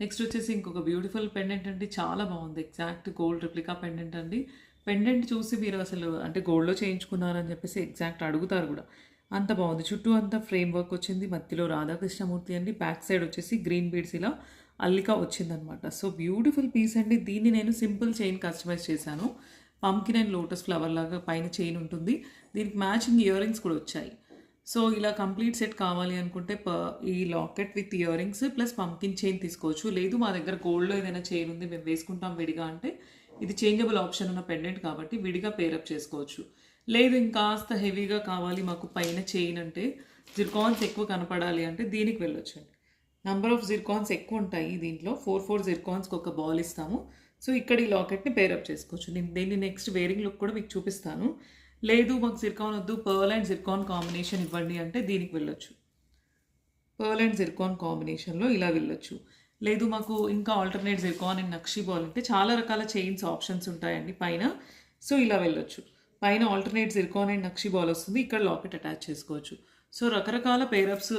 Next వచ్చేసి ఇంకొక beautiful pendant అండి. చాలా బాగుంది. ఎగ్జాక్ట్ గోల్డ్ రిప్లికా పెండెంట్ అండి. పెండెంట్ చూసి మీరు అసలు అంటే గోల్డ్‌లో చేయించుకున్నారని చెప్పేసి ఎగ్జాక్ట్ అడుగుతారు గూడా. అంత బాగుంది. చుట్టూ అంతా ఫ్రేమ్ వర్క్ వచ్చింది. మధ్యలో రాధాకృష్ణమూర్తి అండి. బ్యాక్ సైడ్ వచ్చేసి గ్రీన్ బీడ్స్ ఇలా అల్లిక వచ్చిందనమాట. సో బ్యూటిఫుల్ పీస్ అండి. దీన్ని నేను సింపుల్ చైన్ కస్టమైజ్ చేశాను. పంకిన్ అండ్ లోటస్ ఫ్లవర్ లాగా పైన చైన్ ఉంటుంది. దీనికి మ్యాచింగ్ ఇయర్ రింగ్స్ కూడా వచ్చాయి. సో ఇలా కంప్లీట్ సెట్ కావాలి అనుకుంటే ఈ locket with ear rings plus pumpkin chain తీసుకోవచ్చు. లేదు మా దగ్గర గోల్డ్‌లో ఏదైనా చైన్ ఉంది మేము వేసుకుంటాం విడిగా అంటే ఇది చేంజబుల్ ఆప్షన్ ఉన్న పెండెంట్ కాబట్టి విడిగా పేరప్ చేసుకోవచ్చు. లేదు ఇంకాస్త హెవీగా కావాలి మాకు పైన చైన్ అంటే జిర్కాన్స్ ఎక్కువ కనపడాలి అంటే దీనికి వెళ్ళొచ్చండి. నంబర్ ఆఫ్ జిర్కాన్స్ ఎక్కువ ఉంటాయి దీంట్లో. 4 జిర్కాన్స్‌కి ఒక బాల్ ఇస్తాము. సో ఇక్కడ ఈ లాకెట్‌ని పేరప్ చేసుకోవచ్చు. నేను దీన్ని నెక్స్ట్ వేరింగ్ లుక్ కూడా మీకు చూపిస్తాను. లేదు మాకు జిర్కాన్ వద్దు పర్ల్ అండ్ జిర్కాన్ కాంబినేషన్ ఇవ్వండి అంటే దీనికి వెళ్ళొచ్చు. పర్ల్ అండ్ జిర్కాన్ కాంబినేషన్‌లో ఇలా వెళ్ళొచ్చు. లేదు మాకు ఇంకా alternate Zircon and nakshi ball అంటే చాలా రకాల చైన్స్ ఆప్షన్స్ ఉంటాయండి పైన. సో ఇలా వెళ్ళొచ్చు. పైన alternate Zircon and nakshi ball వస్తుంది. ఇక్కడ లాకెట్ అటాచ్ చేసుకోవచ్చు. సో రకరకాల పేరప్స్